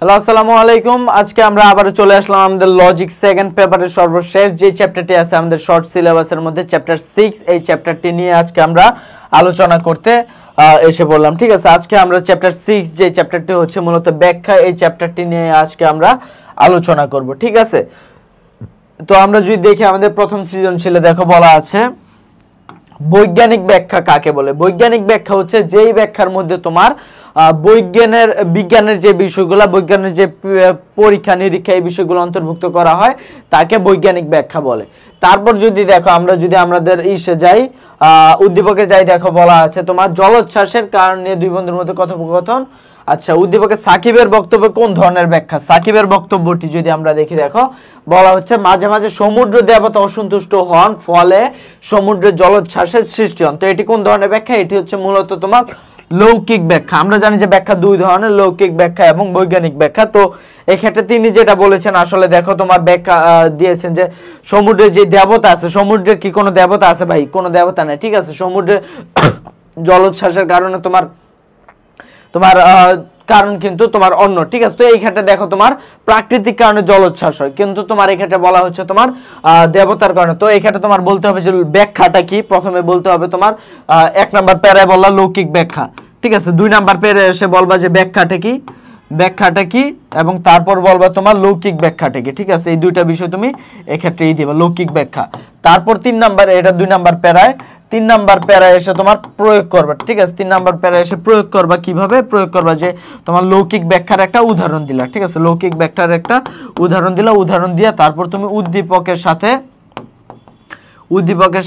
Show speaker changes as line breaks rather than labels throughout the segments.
Hello আসসালামু আলাইকুম। আজকে আমরা আবারো চলে আসলাম আমাদের লজিক সেকেন্ড পেপারের সর্বশেষ যে চ্যাপ্টারটি আছে আমাদের শর্ট সিলেবাসের মধ্যে চ্যাপ্টার 6। এই চ্যাপ্টারটি নিয়ে আজকে আমরা আলোচনা করতে এসে বললাম। ঠিক আছে, আজকে আমরা চ্যাপ্টার 6 যে চ্যাপ্টারটি হচ্ছে মূলত ব্যাখ্যা, এই চ্যাপ্টারটি নিয়ে আজকে আমরা আলোচনা করব। ঠিক আছে, তো আমরা যদি দেখি আমাদের প্রথম সৃজনশীলে দেখো বলা আছে বৈজ্ঞানিক ব্যাখ্যা কাকে বলে। বৈজ্ঞানিক ব্যাখ্যা হচ্ছে যেই ব্যাখ্যার মধ্যে তোমার বিজ্ঞানের যে বিষয়গুলো, বৈজ্ঞানের যে পরীক্ষা নিরীক্ষা এই বিষয়গুলো অন্তর্ভুক্ত করা হয় তাকে বৈজ্ঞানিক ব্যাখ্যা বলে। তারপর যদি দেখো আমরা যদি আমাদের ইসে যাই উদ্দীপকে যাই, দেখো বলা আছে তোমার জলোচ্ছ্বাসের কারণ নিয়ে দুই বন্ধুর মধ্যে কথোপকথন। আচ্ছা, উদ্দীপকে সাকিবের বক্তব্য কোন ধরনের ব্যাখ্যা? সাকিবের বক্তব্যটি যদি আমরা দেখি, দেখো বলা হচ্ছে মাঝে মাঝে সমুদ্র দেবতা অসন্তুষ্ট হন ফলে সমুদ্রের জলোচ্ছ্বাসের সৃষ্টি হন। তো এটি কোন ধরনের ব্যাখ্যা? এটি হচ্ছে মূলত তোমার লৌকিক ব্যাখ্যা। আমরা জানি যে ব্যাখ্যা দুই ধরনের, লৌকিক ব্যাখ্যা এবং বৈজ্ঞানিক ব্যাখ্যা। তো এক্ষেত্রে তিনি যেটা বলেছেন আসলে দেখো তোমার ব্যাখ্যা দিয়েছেন যে সমুদ্রের যে দেবতা আছে, সমুদ্রের কি কোনো দেবতা আছে? ভাই কোনো দেবতা নেই। ঠিক আছে, সমুদ্রের জলোচ্ছ্বাসের কারণে তোমার কারণ কিন্তু তোমার অন্য। ঠিক আছে, তো এই ক্ষেত্রে দেখো তোমার প্রাকৃতিক কারণে জলোচ্ছ্বাস হয়, কিন্তু তোমার এই ক্ষেত্রে বলা হচ্ছে তোমার দেবতার কারণে। তো এই ক্ষেত্রে তোমার বলতে হবে যে ব্যাখ্যাটা কি। প্রথমে বলতে হবে তোমার 1 নম্বর প্যারায় বললা লৌকিক ব্যাখ্যা। ঠিক আছে, 2 নম্বর প্যারায় এসে বলবা যে ব্যাখ্যাটা কি এবং তারপর বলবা তোমার লৌকিক ব্যাখ্যাটা কি। ঠিক আছে, এই দুইটা বিষয় তুমি এক্ষেত্রে দিবা, লৌকিক ব্যাখ্যা। তারপর 3 নম্বরে, এটা 2 নম্বর প্যারায়, 3 নম্বর প্যারায় এসে তোমার প্রয়োগ করবা। ঠিক আছে, 3 নম্বর প্যারায় এসে প্রয়োগ করবা। কিভাবে প্রয়োগ করবা? যে তোমার লৌকিক ব্যাখ্যার একটা উদাহরণ দিলা। ঠিক আছে, লৌকিক ব্যাখ্যার একটা উদাহরণ দিলা, উদাহরণ দিয়া তারপর তুমি উদ্দীপকের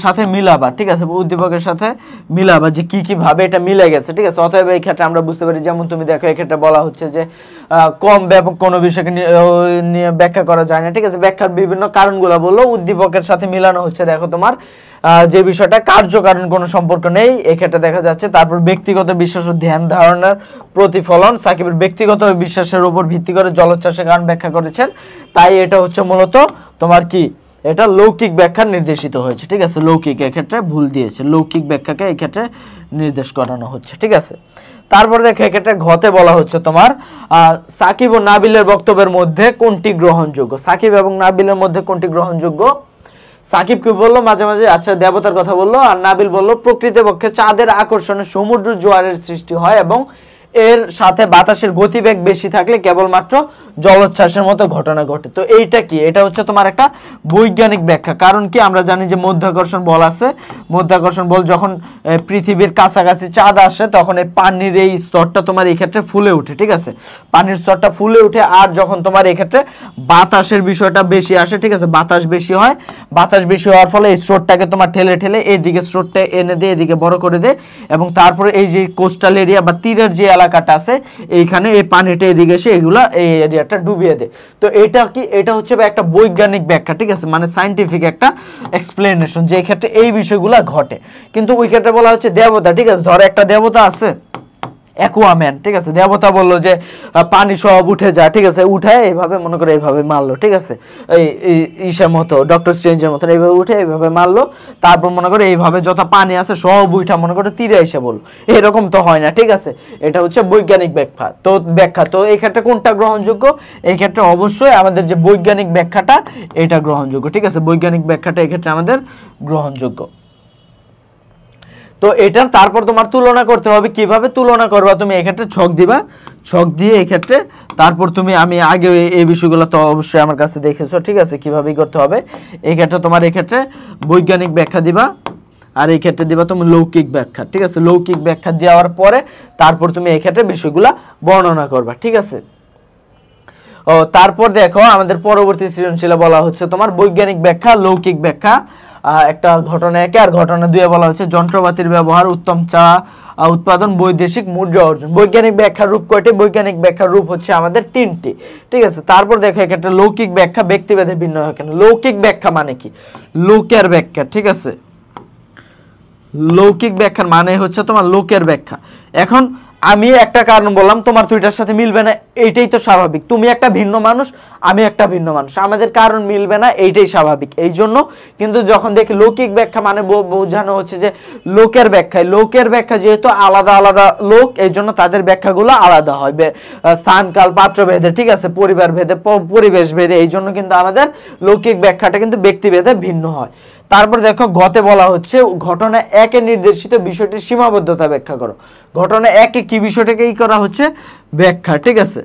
সাথে মিলাবা। ঠিক আছে, উদ্দীপকের সাথে মিলাবা যে কি কি ভাবে এটা মিলে গেছে। ঠিক আছে, অতএব এই ক্ষেত্রে আমরা বুঝতে পারি, যেমন তুমি দেখো এই ক্ষেত্রে বলা হচ্ছে যে কম ব্যাপক কোনো বিষয়কে নিয়ে ব্যাখ্যা করা যায় না। ঠিক আছে, ব্যাখ্যার বিভিন্ন কারণগুলো বললো, উদ্দীপকের সাথে মিলানো হচ্ছে। দেখো তোমার যে বিষয়টা কার্যকারণ কোনো সম্পর্ক নেই এক্ষেত্রে দেখা যাচ্ছে। তারপর ব্যক্তিগত বিশ্বাস ও ধ্যান ধারণার প্রতিফলন, সাকিবের ব্যক্তিগত বিশ্বাসের উপর ভিত্তি করে জলোচ্ছ্বাসের কারণ ব্যাখ্যা করেছেন, তাই এটা হচ্ছে মূলত তোমার কি, এটা লৌকিক ব্যাখ্যা নির্দেশিত হয়েছে। ঠিক আছে, লৌকিক এক্ষেত্রে ভুল দিয়েছে, লৌকিক ব্যাখ্যাকে এক্ষেত্রে নির্দেশ করানো হচ্ছে। ঠিক আছে, তারপর দেখো এক্ষেত্রে ঘতে বলা হচ্ছে তোমার সাকিব ও নাবিলের বক্তব্যের মধ্যে কোনটি গ্রহণযোগ্য? সাকিব এবং নাবিলের মধ্যে কোনটি গ্রহণযোগ্য? সাকিব কি বললো? মাঝে মাঝে আচ্ছা দেবতার কথা বললো, আর নাবিল বললো প্রকৃতপক্ষে চাঁদের আকর্ষণে সমুদ্র জোয়ারের সৃষ্টি হয় এবং এর সাথে বাতাসের গতিবেগ বেশি থাকলে কেবলমাত্র জলোচ্ছ্বাসের মতো ঘটনা ঘটে। তো এইটা কি? এটা হচ্ছে তোমার একটা বৈজ্ঞানিক ব্যাখ্যা। কারণ কি, আমরা জানি যে মধ্যাকর্ষণ বল আছে, মধ্যাকর্ষণ বল যখন পৃথিবীর কাছাকাছি চাঁদ আসে তখন এই পানির এই স্তরটা তোমার এই ক্ষেত্রে ফুলে ওঠে। ঠিক আছে, পানির স্তরটা ফুলে ওঠে, আর যখন তোমার এই ক্ষেত্রে বাতাসের বিষয়টা বেশি আসে, ঠিক আছে, বাতাস বেশি হয়, বাতাস বেশি হওয়ার ফলে এই স্রোতটাকে তোমার ঠেলে ঠেলে এইদিকে স্রোতটা এনে দিয়ে এদিকে বড় করে দেয়, এবং তারপরে এই যে কোস্টাল এরিয়া বা তীরের যে এলাকাটা আছে এইখানে এই পানিটা এদিকে এসে এগুলা এই এরিয়াটা ডুবিয়ে দেয়। তো এটা কি, এটা হচ্ছে একটা বৈজ্ঞানিক ব্যাখ্যা। ঠিক আছে, মানে সায়েন্টিফিক একটা এক্সপ্লেনেশন যে এই ক্ষেত্রে এই বিষয়গুলো ঘটে। কিন্তু ওই ক্ষেত্রে বলা হচ্ছে দেবতা। ঠিক আছে, ধরো একটা দেবতা আছে অ্যাকুয়াম্যান। ঠিক আছে, দেবতা বললো যে পানি সব উঠে যায়। ঠিক আছে, উঠে এইভাবে মনে করে এইভাবে মারলো। ঠিক আছে, এই ইসের মতো, ডক্টর স্ট্রেঞ্জের মতো এইভাবে উঠে এইভাবে মারলো, তারপর মনে করে এইভাবে যত পানি আছে সব উঠা মনে করে তীরে এসে বললো। এরকম তো হয় না। ঠিক আছে, এটা হচ্ছে বৈজ্ঞানিক ব্যাখ্যা। তো এই ক্ষেত্রে কোনটা গ্রহণযোগ্য? এই ক্ষেত্রে অবশ্যই আমাদের যে বৈজ্ঞানিক ব্যাখ্যাটা এটা গ্রহণযোগ্য। ঠিক আছে, বৈজ্ঞানিক ব্যাখ্যাটা এই ক্ষেত্রে আমাদের গ্রহণযোগ্য। তো এটা তারপর তোমার তুলনা করতে হবে। কিভাবে তুলনা করবা? তুমি এক্ষেত্রে ছক দিবা, ছক দিয়ে এক্ষেত্রে তারপর তুমি, আমি আগে এই বিষয়গুলো তো অবশ্যই আমার কাছে দেখেছো। ঠিক আছে, কিভাবে করতে হবে এই ক্ষেত্রে তোমার এক্ষেত্রে বৈজ্ঞানিক ব্যাখ্যা দিবা, আর এই ক্ষেত্রে দিবা তুমি লৌকিক ব্যাখ্যা। ঠিক আছে, লৌকিক ব্যাখ্যা দেওয়ার পরে তারপর তুমি এই ক্ষেত্রে বিষয়গুলা বর্ণনা করবা। ঠিক আছে, ও তারপর দেখো আমাদের পরবর্তী সৃজনশীলে বলা হচ্ছে তোমার বৈজ্ঞানিক ব্যাখ্যা, লৌকিক ব্যাখ্যা। একটা ঘটনা 1 আর ঘটনা 2 বলা হচ্ছে যন্ত্রপাতির ব্যবহার, উত্তম চা উৎপাদন, বৈদেশিক মুদ্রা অর্জন। বৈজ্ঞানিক ব্যাখ্যার রূপ কয়টি? বৈজ্ঞানিক ব্যাখ্যার রূপ হচ্ছে আমাদের 3টি। ঠিক আছে, তারপর দেখো এক্ষেত্রে লৌকিক ব্যাখ্যা ব্যক্তিভেদে ভিন্ন হয় কেন? লৌকিক ব্যাখ্যা মানে কি? লোকের ব্যাখ্যা। ঠিক আছে, লৌকিক ব্যাখ্যার মানে হচ্ছে তোমার লোকের ব্যাখ্যা। এখন আমি একটা কারণ বললাম, তোমার দুইটার সাথে মিলবে না, এইটাই তো স্বাভাবিক। তুমি একটা ভিন্ন মানুষ, আমি একটা ভিন্ন মানুষ, আমাদের কারণ মিলবে না, এইটাই স্বাভাবিক। এই জন্য কিন্তু যখন দেখি লৌকিক ব্যাখ্যা মানে বোঝানো হচ্ছে যে লোকের ব্যাখ্যা যেহেতু আলাদা আলাদা লোক, এই জন্য তাদের ব্যাখ্যাগুলো আলাদা হয়, স্থান কাল পাত্র ভেদে, ঠিক আছে, পরিবার ভেদে, পরিবেশ ভেদে। এই জন্য কিন্তু আমাদের লৌকিক ব্যাখ্যাটা কিন্তু ব্যক্তি ভেদে ভিন্ন হয়। তারপর দেখো গতে বলা হচ্ছে ঘটনা একে নির্দেশিত বিষয়টির সীমাবদ্ধতা ব্যাখ্যা করো। ঘটনা একে কি বিষয়টাকে করা হচ্ছে? ব্যাখ্যা, ঠিক আছে।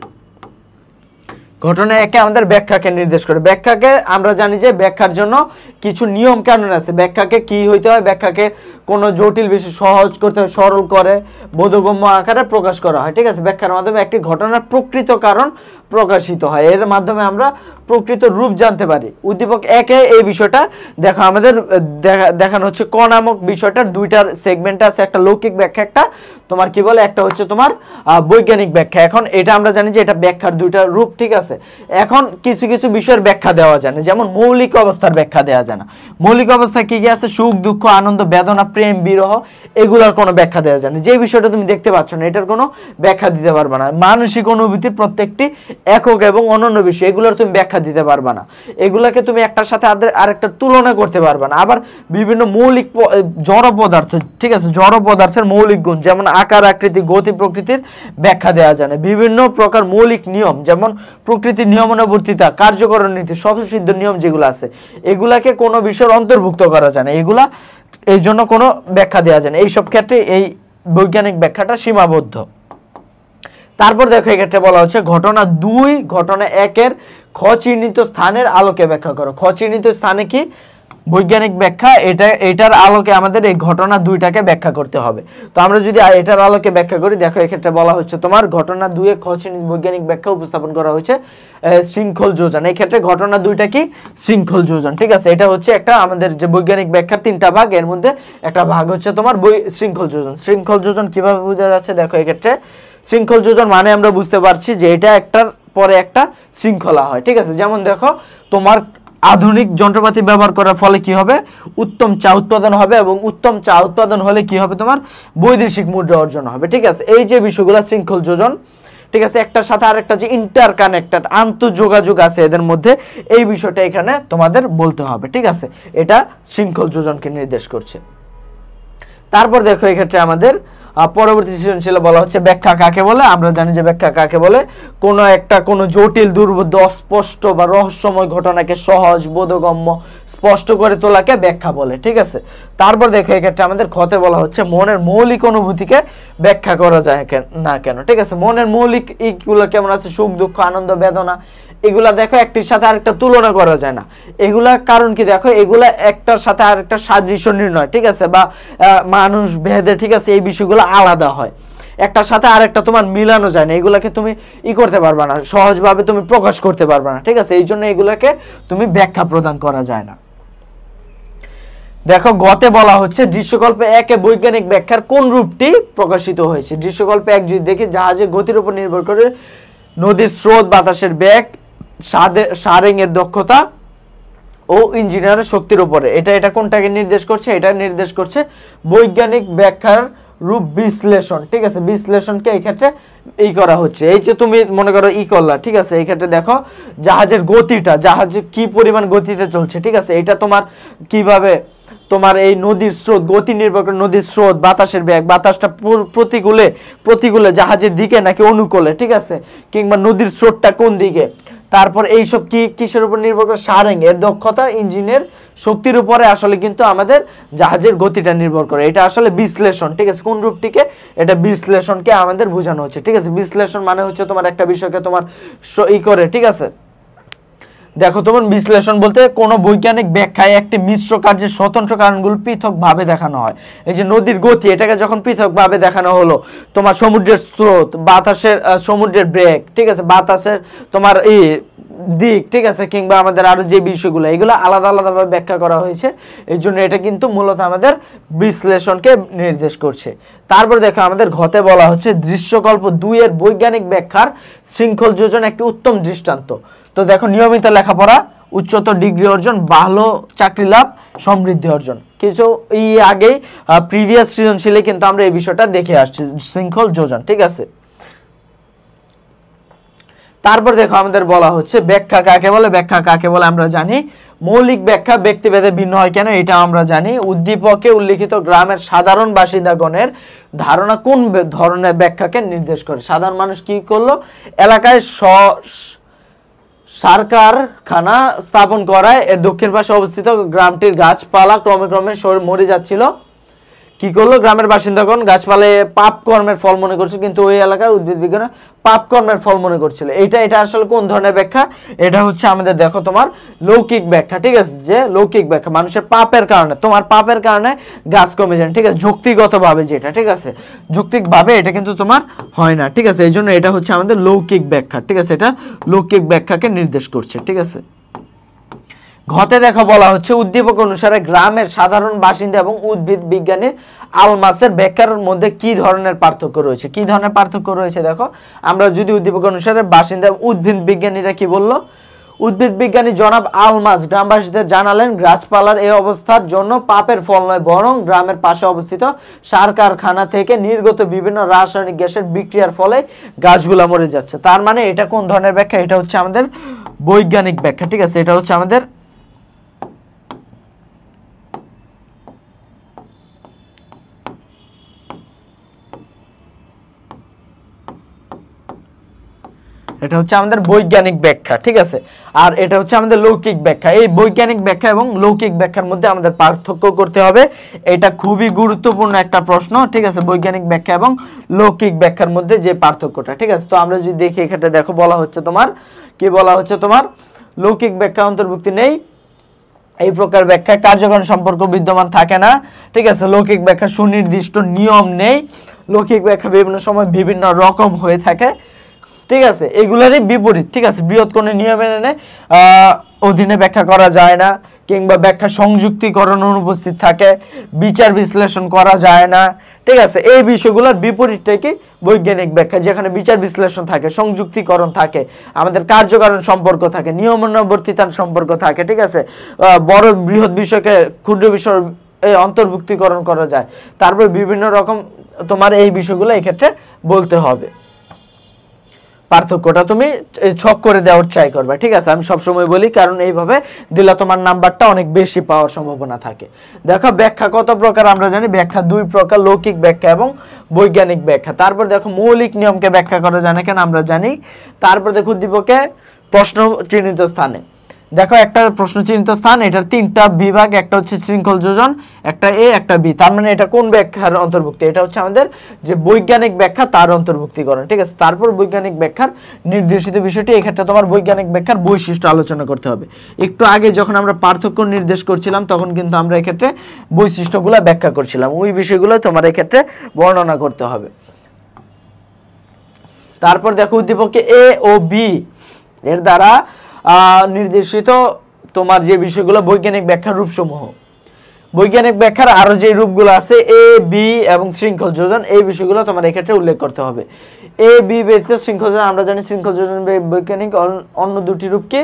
ঘটনা একে আমাদের ব্যাখ্যাকে নির্দেশ করে। ব্যাখ্যাকে আমরা জানি যে ব্যাখ্যার জন্য কিছু নিয়ম কানুন আছে। ব্যাখ্যাকে কি হইতে হয়? ব্যাখ্যাকে কোনো জটিল বিষয় সহজ করতে হয়, সরল করে বোধগম্য আকারে প্রকাশ করা হয়, ঠিক আছে। ব্যাখ্যার মাধ্যমে একটি ঘটনার প্রকৃত কারণ প্রকাশিত হয়, এর মাধ্যমে আমরা প্রকৃত রূপ জানতে পারি। উদ্দীপক একে এই বিষয়টা দেখো আমাদের দেখানো হচ্ছে ক নামক বিষয়টার দুইটার সেগমেন্ট আছে, একটা লৌকিক ব্যাখ্যা, একটা তোমার কি বলে, একটা হচ্ছে তোমার বৈজ্ঞানিক ব্যাখ্যা। এখন এটা আমরা জানি যে এটা ব্যাখ্যার দুইটা রূপ, ঠিক আছে। এখন কিছু কিছু বিষয়ের ব্যাখ্যা দেওয়া যায় না, যেমন মৌলিক অবস্থার ব্যাখ্যা দেওয়া যায় না। মৌলিক অবস্থায় কি কি আছে? সুখ, দুঃখ, আনন্দ, বেদনা, প্রেম, বিরহ, এগুলোর কোনো ব্যাখ্যা দেওয়া যায় না। যে বিষয়টা তুমি দেখতে পাচ্ছ না, এটার কোনো ব্যাখ্যা দিতে পারবে না। মানসিক অনুভূতির প্রত্যেকটি একক এবং অনন্য বিষয়, এগুলোর তুমি ব্যাখ্যা দিতে পারবে না। এগুলাকে তুমি একটার সাথে আরেকটা তুলনা করতে পারবে না। আবার বিভিন্ন মৌলিক জড় পদার্থ, ঠিক আছে, জড় পদার্থের মৌলিক গুণ যেমন আকার, আকৃতি, গতি, প্রকৃতির ব্যাখ্যা দেওয়া যায় না। বিভিন্ন প্রকার মৌলিক নিয়ম যেমন প্রকৃতির নিয়মানুবর্তিতা, কার্যকরণ নীতি, স্বতঃসিদ্ধ নিয়ম যেগুলো আছে, এগুলাকে কোনো বিষয়ের অন্তর্ভুক্ত করা যায় না। এগুলা এই জন্য কোনো ব্যাখ্যা দেওয়া যায় না। এইসব ক্ষেত্রে এই বৈজ্ঞানিক ব্যাখ্যাটা সীমাবদ্ধ। তারপর দেখো এক্ষেত্রে বলা হচ্ছে ঘটনা 2 ঘটনা 1-এর খ চিহ্নিত স্থানের আলোকে ব্যাখ্যা করো। খ চিহ্নিত স্থানে কি? বৈজ্ঞানিক ব্যাখ্যা। এটার আলোকে আমাদের এই ঘটনা 2টাকে ব্যাখ্যা করতে হবে। তো আমরা যদি এটার আলোকে ব্যাখ্যা করি, দেখো এক্ষেত্রে বলা হচ্ছে তোমার ঘটনা 2-এ খ চিহ্নিত বৈজ্ঞানিক ব্যাখ্যা উপস্থাপন করা হয়েছে শৃঙ্খল যোজন। এই ক্ষেত্রে ঘটনা 2টা কি? শৃঙ্খল যোজন, ঠিক আছে। এটা হচ্ছে একটা আমাদের যে বৈজ্ঞানিক ব্যাখ্যার 3টা ভাগ, এর মধ্যে একটা ভাগ হচ্ছে তোমার শৃঙ্খল যোজন। শৃঙ্খল যোজন কিভাবে বোঝা যাচ্ছে? দেখো এক্ষেত্রে শৃঙ্খল যোজন মানে আমরা বুঝতে পারছি যে এটা একটার পরে একটা শৃঙ্খলা হয়, ঠিক আছে। যেমন দেখো তোমার আধুনিক যন্ত্রপাতি ব্যবহার করার ফলে কি হবে? উত্তম চা উৎপাদন হবে, এবং উত্তম চা উৎপাদন হলে কি হবে? তোমার বৈদেশিক মুদ্রা অর্জন হবে, ঠিক আছে। এই যে বিষয়গুলো শৃঙ্খল যোজন, ঠিক আছে। একটার সাথে আরেকটা যে ইন্টার কানেক্টেড, আন্তঃযোগাযোগ আছে এদের মধ্যে, এই বিষয়টা এখানে তোমাদের বলতে হবে, ঠিক আছে। এটা শৃঙ্খল যোজনকে নির্দেশ করছে। তারপর দেখো এক্ষেত্রে আমাদের পরবর্তী সৃজনশীলে বলা হচ্ছে ব্যাখ্যা কাকে বলে। আমরা জানি যে ব্যাখ্যা কাকে বলে? কোনো জটিল, দুর্বোধ্য, অস্পষ্ট বা রহস্যময় ঘটনাকে সহজ, বোধগম্য, স্পষ্ট করে তোলাকে ব্যাখ্যা বলে, ঠিক আছে। তারপর দেখো এক্ষেত্রে আমাদের খতে বলা হচ্ছে মনের মৌলিক অনুভূতিকে ব্যাখ্যা করা যায় না কেন, ঠিক আছে। মনের মৌলিক এইগুলো কেমন আছে? সুখ, দুঃখ, আনন্দ, বেদনা, এগুলা দেখো একটির সাথে আরেকটা তুলনা করা যায় না। এগুলা কারণ কি? দেখো এগুলা একটার সাথে আরেকটা সাদৃশ্য নির্ণয়, ঠিক আছে, বা মানুষ ভেদে, ঠিক আছে, এই বিষয়গুলো আলাদা হয়। একটার সাথে আরেকটা তোমার মিলানো যায় না, এগুলাকে তুমি করতে পারবে না, সহজভাবে তুমি প্রকাশ করতে পারবে না, ঠিক আছে। এই জন্য এগুলাকে তুমি ব্যাখ্যা প্রদান করা যায় না। দেখো গতে বলা হচ্ছে দৃশ্যকল্পে 1-এ বৈজ্ঞানিক ব্যাখ্যার কোন রূপটি প্রকাশিত হয়েছে। দৃশ্যকল্পে 1 যদি দেখি, জাহাজের গতির উপর নির্ভর করে নদীর স্রোত, বাতাসের বেগ, সারেং এর দক্ষতা ও ইঞ্জিনিয়ারের শক্তির উপরে। এটা কোনটাকে নির্দেশ করছে? এটা নির্দেশ করছে বৈজ্ঞানিক ব্যাখ্যার রূপ বিশ্লেষণ, ঠিক আছে। বিশ্লেষণকে এই ক্ষেত্রে করা হচ্ছে। এই যে তুমি মনে করো করলা, ঠিক আছে। এই ক্ষেত্রে দেখো জাহাজের গতিটা, জাহাজ কি পরিমাণ গতিতে চলছে, ঠিক আছে। এটা তোমার কিভাবে তোমার এই নদীর স্রোত, গতি নির্ভর করে নদীর স্রোত, বাতাসের বেগ, বাতাসটা প্রতিকূলে জাহাজের দিকে নাকি অনুকূলে, ঠিক আছে, কিংবা নদীর স্রোতটা কোন দিকে। তারপর এইসব কিসের উপর নির্ভর করে? সারেং এর দক্ষতা, ইঞ্জিনের শক্তির উপরে আসলে কিন্তু আমাদের জাহাজের গতিটা নির্ভর করে। এটা আসলে বিশ্লেষণ, ঠিক আছে। কোন রূপটিকে? এটা বিশ্লেষণকে আমাদের বোঝানো হচ্ছে, ঠিক আছে। বিশ্লেষণ মানে হচ্ছে তোমার একটা বিষয়কে তোমার করে, ঠিক আছে। দেখো তোমার বিশ্লেষণ বলতে কোনো বৈজ্ঞানিক ব্যাখ্যায় একটি মিশ্র কার্যের স্বতন্ত্র কারণগুলো পৃথকভাবে দেখানো হয়। এই যে নদীর গতি, এটাকে যখন পৃথকভাবে দেখানো হলো, তোমার সমুদ্রের স্রোত, বাতাসের সমুদ্রের বেগ, ঠিক আছে, বাতাসের তোমার দিক, ঠিক আছে, কিংবা আমাদের আরো যে বিষয়গুলো, এগুলো আলাদা আলাদাভাবে ব্যাখ্যা করা হয়েছে। এই জন্য এটা কিন্তু মূলত আমাদের বিশ্লেষণকে নির্দেশ করছে। তারপর দেখো আমাদের ঘতে বলা হচ্ছে দৃশ্যকল্প 2-এর বৈজ্ঞানিক ব্যাখ্যার শৃঙ্খল যোজন একটি উত্তম দৃষ্টান্ত। তো দেখো নিয়মিত লেখাপড়া উচ্চতর ডিগ্রি অর্জন, ভালো চাকরি লাভ, সমৃদ্ধি অর্জন। কিছু আগেই প্রিভিয়াস সৃজনশীলে কিন্তু আমরা এই বিষয়টা দেখে আসছি, শৃঙ্খল যোজন। ঠিক আছে, তারপর দেখো আমাদের বলা হচ্ছে ব্যাখ্যা কাকে বলে। ব্যাখ্যা কাকে বলে আমরা জানি, মৌলিক ব্যাখ্যা ব্যক্তিভেদে ভিন্ন হয় কেন এটা আমরা জানি। উদ্দীপকে উল্লিখিত গ্রামের সাধারণ বাসিন্দাগণের ধারণা কোন ধরনের ব্যাখ্যাকে নির্দেশ করে। সাধারণ মানুষ কি করলো, এলাকায় সারকারখানা স্থাপন করায় এর দক্ষিণ পাশে অবস্থিত গ্রামটির গাছপালা ক্রমে ক্রমে মরে যাচ্ছিল। কি করলো, গ্রামের বাসিন্দাগণ গাছপালা পাপ কর্মের ফল মনে করছিল, কিন্তু ওই এলাকার উদ্ভিদ বিজ্ঞান পাপ কর্মের ফল মনে করছিল। এটা আসলে কোন ধরনের ব্যাখ্যা, এটা হচ্ছে আমাদের দেখো তোমার লৌকিক ব্যাখ্যা। ঠিক আছে, যে লৌকিক ব্যাখ্যা মানুষের পাপের কারণে, তোমার পাপের কারণে গাছ কমে যায়। ঠিক আছে, যৌক্তিকগত ভাবে যেটা, ঠিক আছে, যৌক্তিক ভাবে এটা কিন্তু তোমার হয় না। ঠিক আছে, এই জন্য এটা হচ্ছে আমাদের লৌকিক ব্যাখ্যা। ঠিক আছে, এটা লৌকিক ব্যাখ্যাকে নির্দেশ করছে। ঠিক আছে, ঘতে দেখো বলা হচ্ছে উদ্দীপক অনুসারে গ্রামের সাধারণ বাসিন্দা এবং উদ্ভিদ বিজ্ঞানী আলমাসের ব্যাখ্যার মধ্যে কি ধরনের পার্থক্য রয়েছে। কি ধরনের পার্থক্য রয়েছে দেখো, আমরা যদি উদ্দীপক অনুসারে বাসিন্দা উদ্ভিদ বিজ্ঞানীরা কি বললো, উদ্ভিদ বিজ্ঞানী জনাব আলমাস গ্রামবাসীদের জানালেন গাছপালার এই অবস্থার জন্য পাপের ফল নয়, বরং গ্রামের পাশে অবস্থিত সার কারখানা থেকে নির্গত বিভিন্ন রাসায়নিক গ্যাসের বিক্রিয়ার ফলে গাছগুলা মরে যাচ্ছে। তার মানে এটা কোন ধরনের ব্যাখ্যা, এটা হচ্ছে আমাদের বৈজ্ঞানিক ব্যাখ্যা। ঠিক আছে, এটা হচ্ছে আমাদের বৈজ্ঞানিক ব্যাখ্যা। ঠিক আছে, আর এটা হচ্ছে আমাদের লৌকিক ব্যাখ্যা। এই বৈজ্ঞানিক ব্যাখ্যা এবং লৌকিক ব্যাখ্যার মধ্যে আমাদের পার্থক্য করতে হবে, এটা খুবই গুরুত্বপূর্ণ একটা প্রশ্ন। ঠিক আছে, বৈজ্ঞানিক ব্যাখ্যা এবং লৌকিক ব্যাখ্যার মধ্যে যে পার্থক্যটা। ঠিক আছে, তো আমরা যদি দেখি এখানে দেখো বলা হচ্ছে তোমার কি বলা হচ্ছে তোমার লৌকিক ব্যাখ্যা অন্তর্ভুক্তি নেই, এই প্রকার ব্যাখ্যায় কার্যকারণ সম্পর্ক বিদ্যমান থাকে না। ঠিক আছে, লৌকিক ব্যাখ্যা সুনির্দিষ্ট নিয়ম নেই, লৌকিক ব্যাখ্যা বিভিন্ন সময় বিভিন্ন রকম হয়ে থাকে। ঠিক আছে, এগুলারই বিপরীত। ঠিক আছে, বৃহৎ কোনো নিয়মের অধীনে ব্যাখ্যা করা যায় না, কিংবা ব্যাখ্যা সংযুক্তিকরণ অনুপস্থিত থাকে, বিচার বিশ্লেষণ করা যায় না। ঠিক আছে, এই বিষয়গুলোর বিপরীতটাই কি বৈজ্ঞানিক ব্যাখ্যা, যেখানে বিচার বিশ্লেষণ থাকে, সংযুক্তিকরণ থাকে, আমাদের কার্যকারণ সম্পর্ক থাকে, নিয়মানুবর্তিতার সম্পর্ক থাকে। ঠিক আছে, বড় বৃহৎ বিষয়কে ক্ষুদ্র বিষয় অন্তর্ভুক্তিকরণ করা যায়। তারপর বিভিন্ন রকম তোমার এই বিষয়গুলো এই ক্ষেত্রে বলতে হবে। পার্থক্যটা তুমি ছক করে দেওয়ার ট্রাই করবে। ঠিক আছে, আমি সবসময় বলি, কারণ এইভাবে দিলে তোমার নাম্বারটা অনেক বেশি পাওয়ার সম্ভাবনা থাকে। দেখো ব্যাখ্যা কত প্রকার আমরা জানি, ব্যাখ্যা দুই প্রকার, লৌকিক ব্যাখ্যা এবং বৈজ্ঞানিক ব্যাখ্যা। তারপর দেখো মৌলিক নিয়মকে ব্যাখ্যা করা যায় না কেন আমরা জানি। তারপর দেখো উদ্দীপকে প্রশ্ন চিহ্নিত স্থানে, দেখো একটা প্রশ্ন চিহ্নিত স্থান, এটার তিনটা বিভাগ, একটা হচ্ছে শৃঙ্খল যোজন, একটা এ একটা বি। তার মানে এটা কোন ব্যাখ্যার অন্তর্ভুক্তি, এটা হচ্ছে আমাদের যে বৈজ্ঞানিক ব্যাখ্যা তার অন্তর্ভুক্তিকরণ। ঠিক আছে, তারপর বৈজ্ঞানিক ব্যাখ্যার নির্দেশিত বিষয়টি, এক্ষেত্রে তোমার বৈজ্ঞানিক ব্যাখ্যার বৈশিষ্ট্য আলোচনা করতে হবে। একটু আগে যখন আমরা পার্থক্য নির্দেশ করছিলাম তখন কিন্তু আমরা এক্ষেত্রে বৈশিষ্ট্যগুলো ব্যাখ্যা করছিলাম, ওই বিষয়গুলো তোমার এক্ষেত্রে বর্ণনা করতে হবে। তারপর দেখো উদ্দীপকে এ ও বি এর দ্বারা নির্দেশিত তোমার যে বিষয়গুলো বৈজ্ঞানিক ব্যাখ্যার রূপসমূহ। বৈজ্ঞানিক ব্যাখ্যার আরো যে রূপগুলো আছে এ বি এবং শৃঙ্খল যোজন, এই বিষয়গুলো তোমার এক্ষেত্রে উল্লেখ করতে হবে। এ বি ব্যতীত শৃঙ্খল যোজন আমরা জানি, শৃঙ্খল যোজন বৈজ্ঞানিক অন্য দুটি রূপ কি,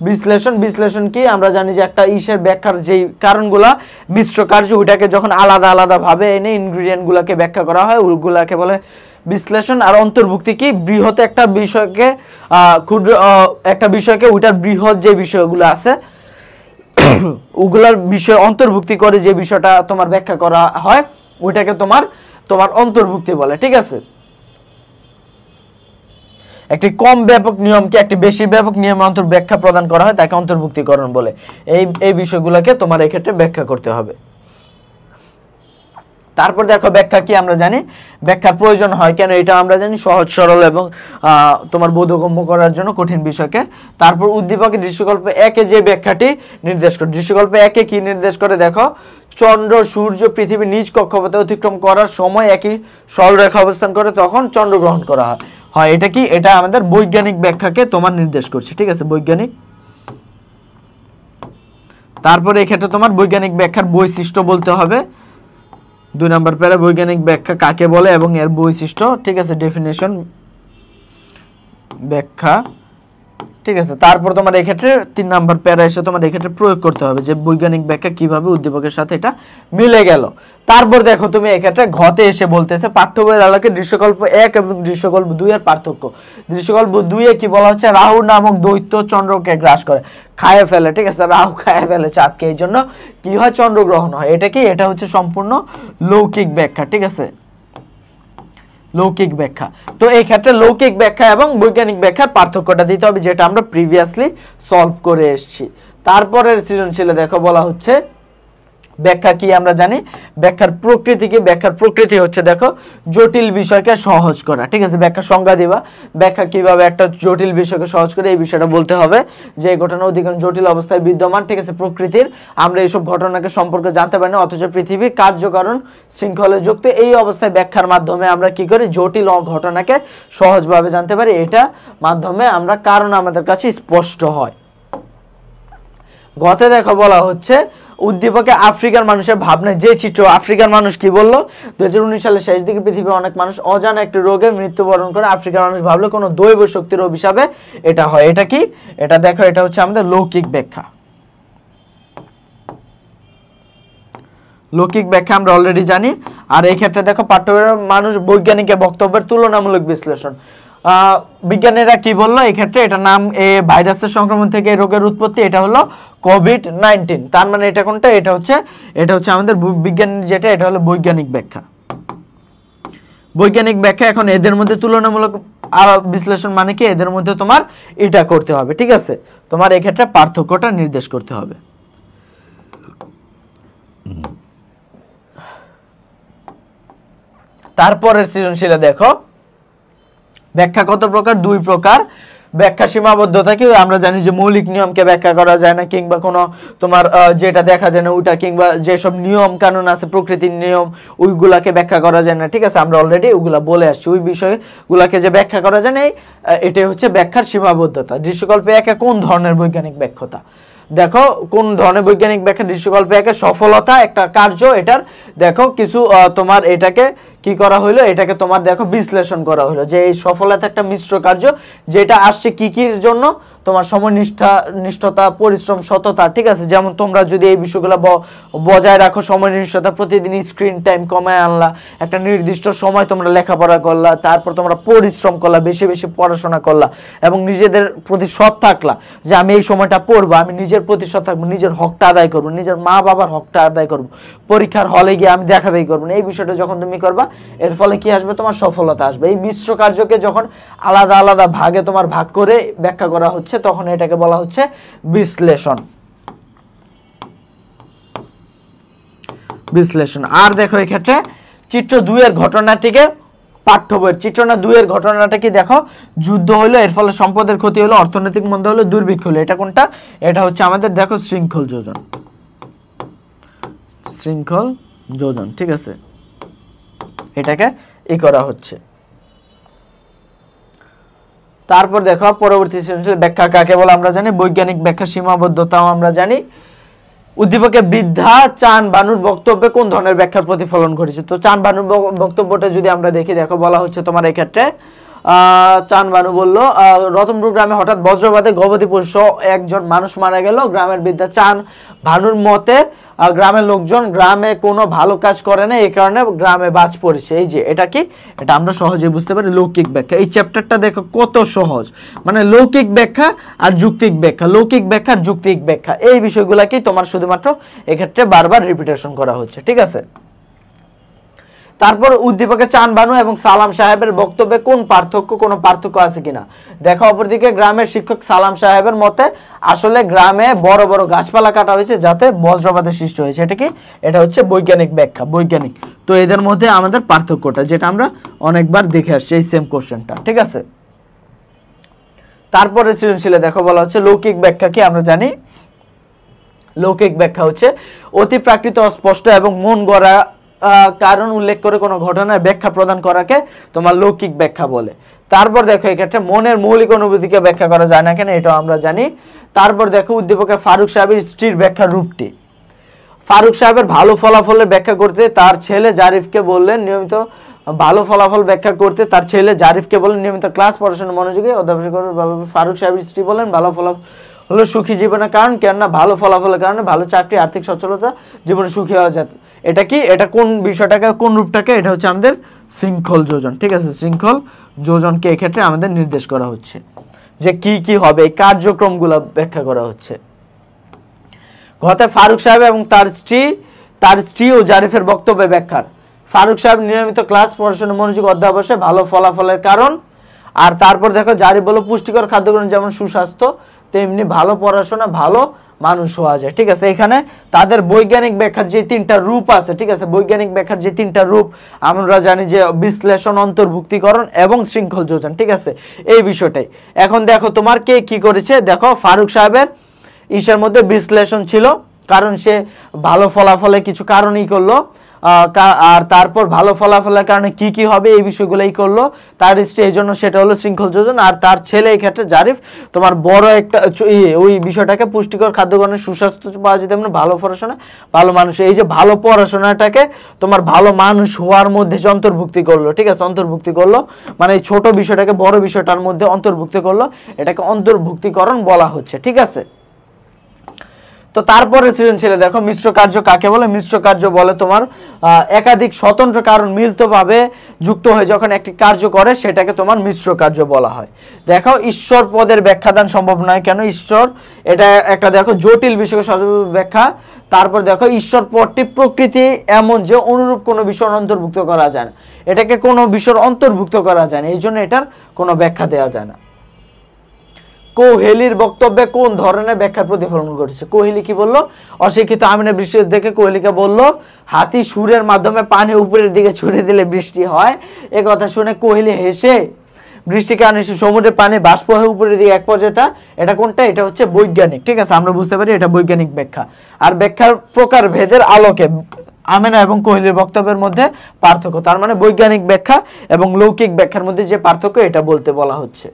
বিশ্লেষণ। বিশ্লেষণ কি আমরা জানি যে একটা ইসের ব্যাখ্যার যেই কারণগুলা মিশ্র কার্য, ওইটাকে যখন আলাদা আলাদা ভাবে এনে ইনগ্রিডিয়েন্ট গুলাকে ব্যাখ্যা করা হয়, ওইগুলাকে বলে বিশ্লেষণ। আর অন্তর্ভুক্তি কি, বৃহৎ একটা বিষয়কে ক্ষুদ্র একটা বিষয়কে ওইটার বৃহৎ যে বিষয়গুলো আছে ওগুলার বিষয় অন্তর্ভুক্তি করে যে বিষয়টা তোমার ব্যাখ্যা করা হয় ওইটাকে তোমার অন্তর্ভুক্তি বলে। ঠিক আছে, একটি কম ব্যাপক নিয়মকে একটি বেশি ব্যাপক নিয়মে ব্যাখ্যা প্রদান করা হয়, তাকে অন্তর্ভুক্তিকরণ বলে। এই বিষয়গুলোকে তোমার এই ক্ষেত্রে ব্যাখ্যা করতে হবে। তারপর দেখো ব্যাখ্যা কি আমরা জানি, ব্যাখ্যার প্রয়োজন হয় কেন এটা আমরা জানি, সহজ সরল এবং তোমার বোধগম্য করার জন্য কঠিন বিষয়কে। তারপর উদ্দীপকের দৃশ্যকল্প একে যে ব্যাখ্যাটি নির্দেশ করে, দৃশ্যকল্প একে কি নির্দেশ করে দেখো, চন্দ্র সূর্য পৃথিবী নিজ কক্ষপথে অতিক্রম করার সময় একই সরলরেখা অবস্থান করে তখন চন্দ্রগ্রহণ করা হয়। এটা কি, এটা আমাদের বৈজ্ঞানিক ব্যাখ্যাকে তোমার নির্দেশ করছে। ঠিক আছে, বৈজ্ঞানিক। তারপরে এক্ষেত্রে তোমার বৈজ্ঞানিক ব্যাখ্যার বৈশিষ্ট্য বলতে হবে। 2 নম্বর প্যারা বৈজ্ঞানিক ব্যাখ্যা কাকে বলে এবং এর বৈশিষ্ট্য। ঠিক আছে, ডেফিনেশন ব্যাখ্যা। ঠিক আছে। তারপর তোমার এই ক্ষেত্রে 3 নাম্বার প্যারা এসে তোমার এই ক্ষেত্রে প্রয়োগ করতে হবে যে বৈজ্ঞানিক ব্যাখ্যা কিভাবে উদ্দীপকের সাথে এটা মিলে গেল। তারপর দেখো তুমি এই ক্ষেত্রে ঘতে এসে বলতেছে পাঠ্য বইয়ের আলোকে দৃশ্যকল্প 1 এবং দৃশ্যকল্প 2 এর পার্থক্য। দৃশ্যকল্প 2 এ কি বলা হচ্ছে, রাহু নামক দৈত্য চন্দ্রকে গ্রাস করে, খায় ফেলে, ঠিক আছে, রাহু খায় ফেলে চাঁদকে, এই জন্য কি হয়, চন্দ্রগ্রহণ হয়। এটা কি, এটা হচ্ছে সম্পূর্ণ লৌকিক ব্যাখ্যা, ঠিক আছে, লৌকিক ব্যাখ্যা। তো এই ক্ষেত্রে লৌকিক ব্যাখ্যা এবং বৈজ্ঞানিক ব্যাখ্যার পার্থক্যটা দিতে হবে, যেটা আমরা প্রিভিয়াসলি সলভ করে এসেছি। তারপরের সৃজনশীলে দেখো বলা হচ্ছে ব্যাখ্যা কি আমরা জানি, ব্যাখ্যার প্রকৃতি কি, ব্যাখ্যার প্রকৃতি হচ্ছে দেখো জটিল বিষয়কে সহজ করা, ঠিক আছে, ব্যাখ্যা সংজ্ঞা দিবা, ব্যাখ্যা কিভাবে একটা জটিল বিষয়কে সহজ করে এই বিষয়টা বলতে হবে যে এই ঘটনা অধিকাংশ জটিল অবস্থায় বিদ্যমান, ঠিক আছে, প্রকৃতির আমরা এইসব ঘটনাকে সম্পর্কে জানতে পারি না, অথচ পৃথিবীর কার্যকারণ শৃঙ্খলে যুক্ত, এই অবস্থায় ব্যাখ্যার মাধ্যমে আমরা কি করি, জটিল ঘটনাকে সহজভাবে জানতে পারি, এটা মাধ্যমে আমরা কারণ আমাদের কাছে স্পষ্ট হয়। গতে দেখো বলা হচ্ছে উদ্দীপকে আফ্রিকার মানুষের ভাবনায় যে চিত্র, আফ্রিকার মানুষ কি বললো, 2019 সালের শেষ দিকে পৃথিবীর অনেক মানুষ অজানা একটি রোগে মৃত্যুবরণ করে, আফ্রিকার মানুষ ভাবলো কোনো দৈব শক্তির অভিশাপে এটা হয়। এটা কি, এটা দেখো এটা হচ্ছে আমাদের লৌকিক ব্যাখ্যা। লৌকিক ব্যাখ্যা আমরা অলরেডি জানি। আর এই ক্ষেত্রে দেখো পাঠ্যবইয়ের মানুষ বৈজ্ঞানিকের বক্তব্যের তুলনামূলক বিশ্লেষণ, বিজ্ঞানীরা কি বললো এই ক্ষেত্রে, এটা নাম এ ভাইরাসের সংক্রমণ থেকে এই রোগের উৎপত্তি, এটা হলো কোভিড-19, তার মানে এটা কোনটা, এটা হচ্ছে আমাদের বিজ্ঞানী যেটা, এটা হলো বৈজ্ঞানিক ব্যাখ্যা। বৈজ্ঞানিক ব্যাখ্যা এখন এদের মধ্যে তুলনামূলক আর বিশ্লেষণ মানে কি, এদের মধ্যে তোমার এটা করতে হবে, ঠিক আছে, তোমার এই ক্ষেত্রে পার্থক্যটা নির্দেশ করতে হবে। তারপরের সৃজনশীলে দেখো ব্যাখ্যা কত প্রকার, 2 প্রকার। ব্যাখ্যা সীমাবদ্ধতা কি, আমরা জানি যে মৌলিক নিয়মকে ব্যাখ্যা করা যায় না, কিংবা কোনো তোমার যেটা দেখা যায় না ওইটা, কিংবা যেসব নিয়ম কানুন আছে প্রকৃতির নিয়ম ওইগুলাকে ব্যাখ্যা করা যায় না, ঠিক আছে, আমরা অলরেডি ওগুলা বলে আসছি, ওই বিষয়গুলাকে যে ব্যাখ্যা করা যায় না, এটাই হচ্ছে ব্যাখ্যার সীমাবদ্ধতা। দৃশ্যকল্পে 1 কোন ধরনের বৈজ্ঞানিক ব্যাখ্যা, দেখো কোন ধরনের বৈজ্ঞানিক ব্যাখ্যা, দৃশ্যকল্পে 1 সফলতা একটা কার্য, এটার দেখো কিছু তোমার এটাকে কি করা হলো, এটাকে তোমার দেখো বিশ্লেষণ করা হলো যে এই সফলতা একটা মিশ্র কার্য, যেটা আসছে কি কির জন্য, তোমার সময়নিষ্ঠতা, পরিশ্রম, সততা, ঠিক আছে, যেমন তোমরা যদি এই বিষয়গুলো বজায় রাখো, সময়নিষ্ঠতা, প্রতিদিন স্ক্রিন টাইম কমায় আনলা, একটা নির্দিষ্ট সময় তোমরা লেখাপড়া করলা, তারপর তোমরা পরিশ্রম করলা, বেশি বেশি পড়াশোনা করলা, এবং নিজেদের প্রতি সৎ থাকলা যে আমি এই সময়টা পড়বো, আমি নিজের প্রতি সৎ থাকবো, নিজের হকটা আদায় করবো, নিজের মা বাবার হকটা আদায় করবো, পরীক্ষার হলে গিয়ে আমি দেখাদেখি করবো না, এই বিষয়টা যখন তুমি করবা এর ফলে কি আসবে, তোমার সফলতা আসবে। এই মিশ্র কার্যকে যখন আলাদা আলাদা ভাগে তোমার ভাগ করে ব্যাখ্যা করা হচ্ছে তখন এটাকে বলা হচ্ছে বিশ্লেষণ। আর দেখো এই ক্ষেত্রে চিত্র 2 এর ঘটনাটিকে, পাঠ্য বইয়ের চিত্র 2 এর ঘটনাটা কি, দেখো যুদ্ধ হলো, এর ফলে সম্পদের ক্ষতি হলো, অর্থনৈতিক মন্দা হলো, দুর্ভিক্ষ হলো, এটা কোনটা, এটা হচ্ছে আমাদের দেখো শৃঙ্খল যোজন, ঠিক আছে, এটাকে করা হচ্ছে। তারপর দেখো পরবর্তী সৃজনশীল ব্যাখ্যা কাকে বলে আমরা জানি, বৈজ্ঞানিক ব্যাখ্যা সীমাবদ্ধতাও আমরা জানি। উদ্দীপকে বৃদ্ধা চান বানুর বক্তব্যে কোন ধরনের ব্যাখ্যার প্রতিফলন ঘটেছে, তো চান বানুর বক্তব্যটা যদি আমরা দেখি, দেখো বলা হচ্ছে তোমার এই ক্ষেত্রে চান বানু বললো রতনপুর গ্রামে হঠাৎ বজ্রপাতে গবাদি পশু একজন মানুষ মারা গেল। গ্রামের বৃদ্ধা চান ভানুর মতে গ্রামের লোকজন গ্রামে কোনো ভালো কাজ করে না, এই কারণে গ্রামে বাজ পড়েছে। এই যে এটা কি, এটা আমরা সহজেই বুঝতে পারি লৌকিক ব্যাখ্যা। এই চ্যাপ্টারটা দেখো কত সহজ, মানে লৌকিক ব্যাখ্যা আর যুক্তিক ব্যাখ্যা, লৌকিক ব্যাখ্যা আর যুক্তিক ব্যাখ্যা, এই বিষয়গুলোকেই তোমার শুধুমাত্র এক্ষেত্রে বারবার রিপিটেশন করা হচ্ছে, ঠিক আছে। তারপর উদ্দীপকে চান বানু এবং সালাম সাহেবের বক্তব্যে কোন পার্থক্য আছে কিনা দেখো। অপরদিকে গ্রামের শিক্ষক সালাম সাহেবের মতে আসলে গ্রামে বড় বড় গাছপালা কাটা হয়েছে যাতে বজ্রপাতের সৃষ্টি হয়েছে। এটা কি, এটা হচ্ছে বৈজ্ঞানিক ব্যাখ্যা, বৈজ্ঞানিক। তো এদের মধ্যে আমাদের পার্থক্যটা যেটা আমরা অনেকবার দেখে আসছি এই সেম কোশ্চেনটা, ঠিক আছে। তারপরে সৃজনশীলে দেখো বলা হচ্ছে লৌকিক ব্যাখ্যা কি আমরা জানি। লৌকিক ব্যাখ্যা হচ্ছে অতি প্রাকৃত, অস্পষ্ট এবং মন গড়া কারণ উল্লেখ করে কোনো ঘটনার ব্যাখ্যা প্রদান করাকে তোমার লৌকিক ব্যাখ্যা বলে। তারপর দেখো এক্ষেত্রে মনের মৌলিক অনুভূতিকে ব্যাখ্যা করা যায় না কেন, এটাও আমরা জানি। তারপর দেখো উদ্দীপকে ফারুক সাহেবের স্ত্রীর ব্যাখ্যার রূপটি। ফারুক সাহেবের ভালো ফলাফলের ব্যাখ্যা করতে তার ছেলে জারিফকে বললেন নিয়মিত ভালো ফলাফল ব্যাখ্যা করতে তার ছেলে জারিফকে বলেন নিয়মিত ক্লাস পড়াশোনা মনোযোগী অধ্যাপক ফারুক সাহেব স্ত্রী বলেন ভালো ফলাফল হলো সুখী জীবনের কারণ, কেননা ভালো ফলাফলের কারণে ভালো চাকরি, আর্থিক সচ্ছলতা, জীবনে সুখী হওয়া যায়। এটা কি, এটা কোন বিষয়টাকে, কোন রূপটাকে, এটা হচ্ছে আমাদের শৃঙ্খল যোজন। ঠিক আছে, শৃঙ্খল যোজনকে এক্ষেত্রে আমাদের নির্দেশ করা হচ্ছে যে কি কি হবে, এই কার্যক্রমগুলো ব্যাখ্যা করা হচ্ছে। ঘতে ফারুক সাহেব এবং তার স্ত্রী ও জারিফের বক্তব্য ব্যাখ্যার। ফারুক সাহেব নিয়মিত ক্লাস পড়াশোনা মনোযোগ অধ্যাবসে ভালো ফলাফলের কারণ। আর তারপর দেখো জারিফ বলো পুষ্টিকর খাদ্য গ্রহণ যেমন সুস্বাস্থ্য তেমনি ভালো পড়াশোনা ভালো মানুষ হওয়া যায়। ঠিক আছে, এখানে তাদের বৈজ্ঞানিক ব্যাখ্যার যে তিনটা রূপ আছে, ঠিক আছে, বৈজ্ঞানিক ব্যাখ্যার যে তিনটা রূপ আমরা জানি যে বিশ্লেষণ, অন্তর্ভুক্তিকরণ এবং শৃঙ্খল যোজন। ঠিক আছে, এই বিষয়টাই এখন দেখো তোমার কে কি করেছে। দেখো ফারুক সাহেবের ইসের মধ্যে বিশ্লেষণ ছিল, কারণ সে ভালো ফলাফলে কিছু কারণই করলো, আর তারপর ভালো ফলাফলের কারণে কি কি হবে এই বিষয়গুলোই করলো তার স্ত্রী, এই জন্য সেটা হলো শৃঙ্খল যোজন। আর তার ছেলে এই ক্ষেত্রে জারিফ তোমার বড় একটা ওই বিষয়টাকে পুষ্টিকর খাদ্য গ্রহণের সুস্বাস্থ্য পাওয়া যেতে মানে ভালো পড়াশোনা ভালো মানুষ, এই যে ভালো পড়াশোনাটাকে তোমার ভালো মানুষ হওয়ার মধ্যে যে অন্তর্ভুক্তি করলো। ঠিক আছে, অন্তর্ভুক্তি করলো মানে এই ছোট বিষয়টাকে বড় বিষয়টার মধ্যে অন্তর্ভুক্তি করলো, এটাকে অন্তর্ভুক্তিকরণ বলা হচ্ছে। ঠিক আছে, তো তারপরে সৃজনশীল দেখো মিশ্র কার্য কাকে বলে। মিশ্র কার্য বলে তোমার একাধিক স্বতন্ত্র কারণ মিলিতভাবে যুক্ত হয়ে যখন একটি কার্য করে সেটাকে তোমার মিশ্র কার্য বলা হয়। দেখো ঈশ্বর পদের ব্যাখ্যাদান সম্ভব নয় কেন, ঈশ্বর এটা একটা দেখো জটিল বিষয়কে সহজভাবে ব্যাখ্যা। তারপর দেখো ঈশ্বর পদটি প্রকৃতি এমন যে অনুরূপ কোনো বিষয় অন্তর্ভুক্ত করা যায় না, এটাকে কোনো বিষয় অন্তর্ভুক্ত করা যায় না, এই জন্য এটার কোনো ব্যাখ্যা দেওয়া যায় না। কোহেলির বক্তব্যে কোন ধরনের ব্যাখ্যার প্রতিফলন ঘটেছে। কোহেলি কি বললো, অশিক্ষিত আমিনের বৃষ্টি দেখে কোহেলিকে বলল হাতি সুরের মাধ্যমে পানি উপরের দিকে ছুড়ে দিলে বৃষ্টি হয়। এ কথা শুনে কোহেলি হেসে বৃষ্টিকে আনে সমুদ্রের পানি বাষ্প হয়ে উপরের দিকে এক পর্যায়ে তা, এটা কোনটা, এটা হচ্ছে বৈজ্ঞানিক। ঠিক আছে, আমরা বুঝতে পারি এটা বৈজ্ঞানিক ব্যাখ্যা। আর ব্যাখ্যার প্রকার ভেদের আলোকে আমেনা এবং কোহেলির বক্তব্যের মধ্যে পার্থক্য, তার মানে বৈজ্ঞানিক ব্যাখ্যা এবং লৌকিক ব্যাখ্যার মধ্যে যে পার্থক্য এটা বলতে বলা হচ্ছে।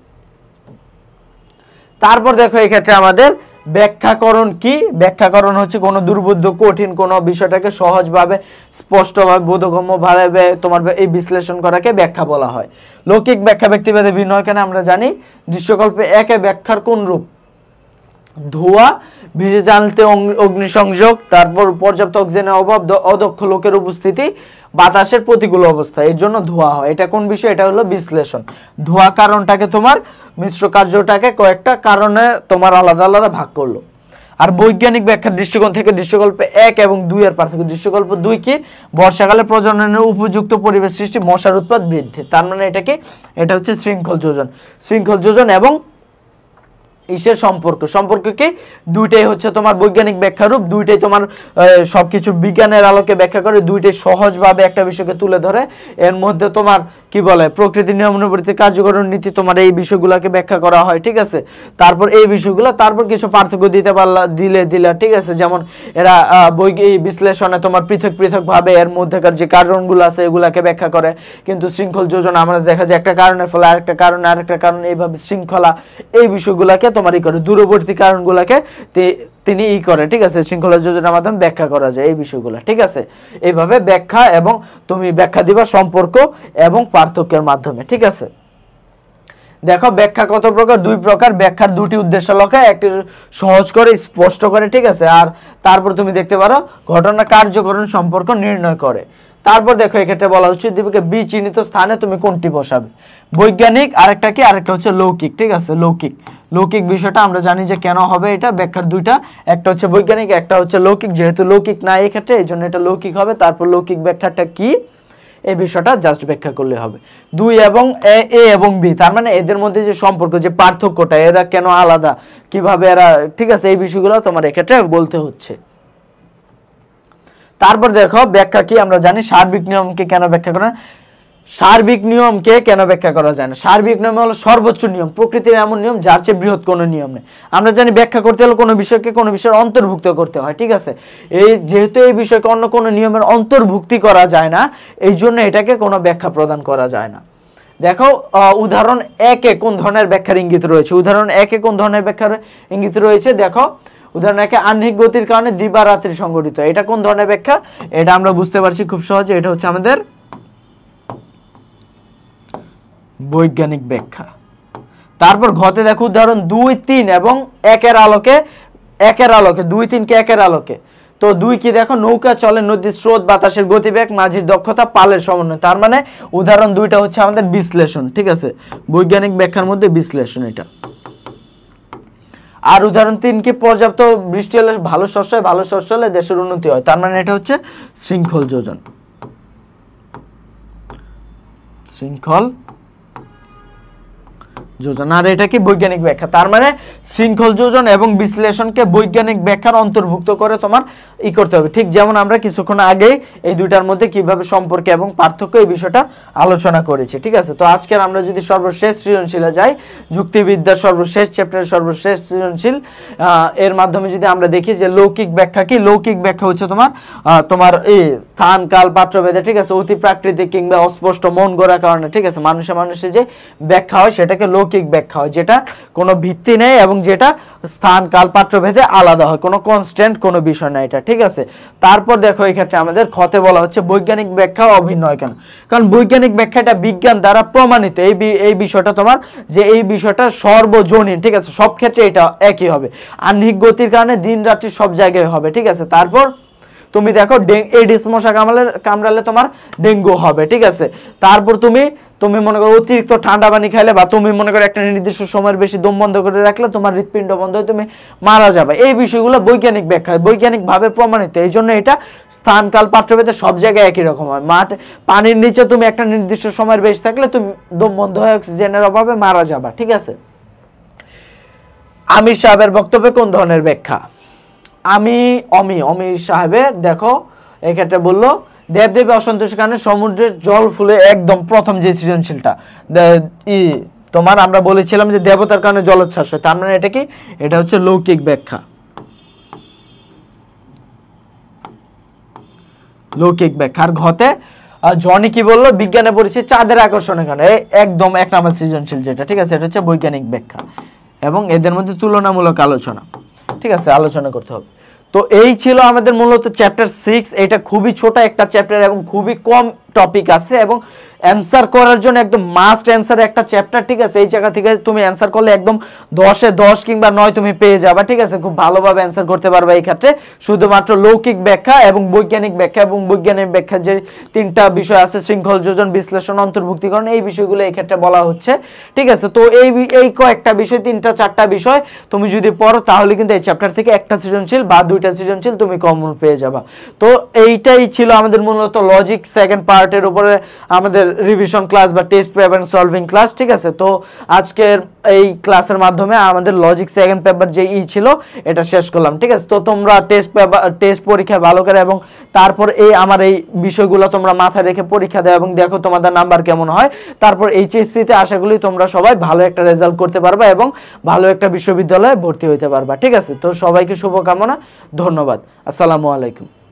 তারপর দেখো এক্ষেত্রে আমাদের ব্যাখ্যাকরণ কি। ব্যাখ্যাকরণ হচ্ছে কোনো দুর্বোধ্য কঠিন কোনো বিষয়টাকে সহজভাবে স্পষ্টভাবে বোধগম্যভাবে তোমার এই বিশ্লেষণ করাকে ব্যাখ্যা বলা হয়। লৌকিক ব্যাখ্যা ব্যক্তিভেদে ভিন্ন হয় কেন আমরা জানি। দৃশ্যকল্পে একে ব্যাখ্যার কোন রূপ, ধোঁয়া, ভিজে জানতে অগ্নিসংযোগ, তারপর পর্যাপ্ত অক্সিজেনের অভাব, অদক্ষ লোকের উপস্থিতি, বাতাসের প্রতিকূল অবস্থা, এর জন্য ধোঁয়া হয়। এটা কোন বিষয়, এটা হলো বিশ্লেষণ। ধোঁয়া কারণটাকে তোমার মিশ্র কার্যটাকে কয়েকটা কারণে তোমার আলাদা আলাদা ভাগ করলো। আর বৈজ্ঞানিক ব্যাখ্যার দৃষ্টিকোণ থেকে দৃশ্যকল্প 1 এবং 2 এর পার্থক্য। দৃশ্যকল্প 2 কি, বর্ষাকালে প্রজননের উপযুক্ত পরিবেশ সৃষ্টি, মশার উৎপাদ বৃদ্ধি, তার মানে এটা কি, এটা হচ্ছে শৃঙ্খল যোজন। শৃঙ্খল যোজন এবং ইসের সম্পর্ক কি, দুইটাই হচ্ছে তোমার বৈজ্ঞানিক ব্যাখ্যা রূপ, দুইটাই তোমার সবকিছু বিজ্ঞানের আলোকে ব্যাখ্যা করে, দুইটাই সহজভাবে একটা বিষয়কে তুলে ধরে। এর মধ্যে তোমার কি বলে প্রকৃতির নিয়মানুবর্তী কার্যকরণ নীতি তোমার এই বিষয়গুলোকে ব্যাখ্যা করা হয়। ঠিক আছে, তারপর এই বিষয়গুলো তারপর কিছু পার্থক্য দিতে পারলা দিলে ঠিক আছে, যেমন এরা এই বিশ্লেষণে তোমার পৃথক পৃথক ভাবে এর মধ্যেকার যে কারণগুলো আছে এগুলাকে ব্যাখ্যা করে, কিন্তু শৃঙ্খল যোজন আমরা দেখা যায় একটা কারণের ফলে আরেকটা কারণ এইভাবে শৃঙ্খলা এই বিষয়গুলোকে তোমার করে দূরবর্তী কারণগুলোকে তিনি করে। ঠিক আছে, শৃঙ্খলা যোজনার মাধ্যমে ব্যাখ্যা করা যায় এই বিষয়গুলো। ঠিক আছে, এইভাবে ব্যাখ্যা এবং তুমি ব্যাখ্যা দিবা সম্পর্ক এবং পার্থক্যের মাধ্যমে। ঠিক আছে, দেখো ব্যাখ্যা কত প্রকার, 2 প্রকার। ব্যাখ্যার 2টি উদ্দেশ্য লক্ষ্য, একটি সহজ করে স্পষ্ট করে। ঠিক আছে, আর তারপর তুমি দেখতে পারো ঘটনা কার্যকরণ সম্পর্ক নির্ণয় করে। তারপর দেখো এক্ষেত্রে বলা হচ্ছে দীপকে বি চিহ্নিত স্থানে তুমি কোনটি বসাবে। বৈজ্ঞানিক আরেকটা কি, আরেকটা হচ্ছে লৌকিক। ঠিক আছে, লৌকিক বিষয়টা আমরা জানি যে কেন হবে, এটা ব্যাখ্যার 2টা, একটা হচ্ছে বৈজ্ঞানিক একটা হচ্ছে লৌকিক। যেহেতু লৌকিক না এই ক্ষেত্রে এই জন্য এটা লৌকিক হবে। তারপর লৌকিক ব্যাখ্যাটা কি এই বিষয়টা জাস্ট ব্যাখ্যা করলে হবে। 2 এবং এ এবং বি, তার মানে এদের মধ্যে যে সম্পর্ক যে পার্থক্যটা, এরা কেন আলাদা, কিভাবে এরা, ঠিক আছে, এই বিষয়গুলো তোমার এক্ষেত্রে বলতে হচ্ছে। তারপর দেখো ব্যাখ্যা কি, আমরা জানি সার্বিক নিয়মকে কেন ব্যাখ্যা করা, সার্বিক নিয়মকে কেন ব্যাখ্যা করা যায় না। সার্বিক নিয়ম হলো সর্বোচ্চ নিয়ম, প্রকৃতির এমন নিয়ম যার চেয়ে বৃহৎ কোনো নিয়ম নেই। আমরা জানি ব্যাখ্যা করতে হলে কোনো বিষয়কে কোনো বিষয়ের অন্তর্ভুক্ত করতে হয়। ঠিক আছে, এই যেহেতু এই বিষয়কে অন্য কোনো নিয়মের অন্তর্ভুক্তি করা যায় না, এই জন্য এটাকে কোনো ব্যাখ্যা প্রদান করা যায় না। দেখো উদাহরণ 1-এ কোন ধরনের ব্যাখ্যার ইঙ্গিত রয়েছে। উদাহরণ 1-এ কোন ধরনের ব্যাখ্যার ইঙ্গিত রয়েছে, দেখো উদাহরণ 1-এ আহ্নিক গতির কারণে দিবারাত্রি সংঘটিত, এটা কোন ধরনের ব্যাখ্যা, এটা আমরা বুঝতে পারছি খুব সহজে, এটা হচ্ছে আমাদের বৈজ্ঞানিক ব্যাখ্যা। তারপর ঘতে দেখো উদাহরণ 2, 3 এবং 1-এর আলোকে 2, 3 কে 1-এর আলোকে। তো 2 কি দেখো, নৌকা চলে নদীর স্রোত, বাতাসের গতিবেগ, মাঝির দক্ষতা, পালের সমন্বয়। তার মানে উদাহরণ 2টা হচ্ছে আমাদের বিশ্লেষণ, ঠিক আছে, বৈজ্ঞানিক ব্যাখ্যার মধ্যে বিশ্লেষণ এটা। আর উদাহরণ 3 কি, পর্যাপ্ত বৃষ্টি হলে ভালো শস্য হয়, ভালো শস্য হলে দেশের উন্নতি হয়। তার মানে এটা হচ্ছে শৃঙ্খল যোজন, শৃঙ্খল যোজন। আর এটা কি, বৈজ্ঞানিক ব্যাখ্যা। তার মানে শৃঙ্খল যোজন এবং বিশ্লেষণকে বৈজ্ঞানিক ব্যাখ্যার অন্তর্ভুক্ত করে তোমার করতে হবে। ঠিক যেমন আমরা কিছুক্ষণ আগে এই দুইটার মধ্যে কিভাবে সম্পর্ক এবং পার্থক্য এই বিষয়টা আলোচনা করেছি, ঠিক আছে। তো আজকের আমরা যদি সর্বশেষ সৃজনশীলে যাই, যুক্তিবিদ্যার সর্বশেষ চ্যাপ্টারের সর্বশেষ সৃজনশীল, এর মাধ্যমে যদি আমরা দেখি যে লৌকিক ব্যাখ্যা কি। লৌকিক ব্যাখ্যা হচ্ছে তোমার এই স্থান কাল পাত্রভেদে, ঠিক আছে, অতি প্রাকৃতিক কিংবা অস্পষ্ট মন গড়া কারণে, ঠিক আছে, মানুষের যে ব্যাখ্যা হয় সেটাকে লৌকিক ব্যাখ্যা হয়, যেটা কোনো ভিত্তি নেই এবং যেটা স্থান কাল পাত্রভেদে আলাদা হয়, কোনো কনস্ট্যান্ট কোনো বিষয় না এটা, ঠিক আছে। তারপর দেখো এই ক্ষেত্রে আমাদের খতে বলা হচ্ছে বৈজ্ঞানিক ব্যাখ্যা অভিন্ন হয় কেন। কারণ বৈজ্ঞানিক ব্যাখ্যাটা বিজ্ঞান দ্বারা প্রমাণিত এই বিষয়টা তোমার যে এই বিষয়টা সর্বজনীন, ঠিক আছে, সব ক্ষেত্রে এটা একই হবে। আহ্নিক গতির কারণে দিন রাত্রি সব জায়গায় হবে, ঠিক আছে। তারপর তুমি দেখো এডিস মশা কামড়ালে তোমার ডেঙ্গু হবে, ঠিক আছে। তারপর তুমি মনে করো অতিরিক্ত ঠান্ডা পানি খাইলে বা তুমি মনে করো একটা নির্দিষ্ট সময়ের বেশি দম বন্ধ করে রাখলে তোমার হৃৎপিণ্ড বন্ধ হয়ে তুমি মারা যাবে। এই বিষয়গুলো বৈজ্ঞানিক ব্যাখ্যা, বৈজ্ঞানিক ভাবে প্রমাণিত। এই জন্য এটা স্থান কাল পাত্রভেদে সব জায়গায় একই রকম হয়। পানির নিচে তুমি একটা নির্দিষ্ট সময়ের বেশি থাকলে তুমি দম বন্ধ হয়ে অক্সিজেনের অভাবে মারা যাবা, ঠিক আছে। আমির সাহেবের বক্তব্যে কোন ধরনের ব্যাখ্যা? অমি সাহেবের দেখো এক্ষেত্রে বললো দেবদেবী অসন্তোষের কারণে সমুদ্রের জল ফুলে, একদম প্রথম যে সৃজনশীলটা তোমার আমরা বলেছিলাম যে দেবতার কারণে জলোচ্ছ্বাস হয়। তার মানে এটা কি, এটা হচ্ছে লৌকিক ব্যাখ্যা, লৌকিক ব্যাখ্যা। আর ঘতে জনি কি বললো, বিজ্ঞানে পড়েছে চাঁদের আকর্ষণের কারণে, একদম 1 নম্বর সৃজনশীল যেটা, ঠিক আছে, এটা হচ্ছে বৈজ্ঞানিক ব্যাখ্যা এবং এদের মধ্যে তুলনামূলক আলোচনা, ঠিক আছে, আলোচনা করতে হবে। তো এই ছিল আমাদের মূলত চ্যাপ্টার 6। এটা খুবই ছোট একটা চ্যাপ্টার এবং খুবই কম টপিক আছে এবং অ্যান্সার করার জন্য একদম মাস্ট অ্যান্সার একটা চ্যাপ্টার, ঠিক আছে। এই জায়গা থেকে তুমি অ্যান্সার করলে একদম 10-এ 10 কিংবা 9 তুমি পেয়ে যাবা, ঠিক আছে, খুব ভালোভাবে অ্যান্সার করতে পারবে। এই ক্ষেত্রে শুধুমাত্র লৌকিক ব্যাখ্যা এবং বৈজ্ঞানিক ব্যাখ্যা এবং বৈজ্ঞানিক ব্যাখ্যার যে 3টা বিষয় আছে, শৃঙ্খল যোজন, বিশ্লেষণ, অন্তর্ভুক্তিকরণ, এই বিষয়গুলো এই ক্ষেত্রে বলা হচ্ছে, ঠিক আছে। তো এই কয়েকটা বিষয়, 3-4টা বিষয় তুমি যদি পড়ো তাহলে কিন্তু এই চ্যাপ্টার থেকে একটা সৃজনশীল বা 2টা সৃজনশীল তুমি কমন পেয়ে যাবা। তো এইটাই ছিল আমাদের মূলত লজিক সেকেন্ড পার্টের উপরে আমাদের রিভিশন ক্লাস বা টেস্ট পেপার সলভিং ক্লাস, ঠিক আছে। তো আজকের এই ক্লাসের মাধ্যমে আমাদের লজিক সেকেন্ড পেপার যে ছিল এটা শেষ করলাম, ঠিক আছে। তো তোমরা টেস্ট পরীক্ষা ভালো করে এবং তারপর আমার এই বিষয়গুলো তোমরা মাথায় রেখে পরীক্ষা দাও এবং দেখো তোমাদের নাম্বার কেমন হয়। তারপর এইচএসসি-তে আশা করি তোমরা সবাই ভালো একটা রেজাল্ট করতে পারবা এবং ভালো একটা বিশ্ববিদ্যালয়ে ভর্তি হতে পারবা, ঠিক আছে। তো সবাইকে শুভকামনা, ধন্যবাদ, আসসালামু আলাইকুম।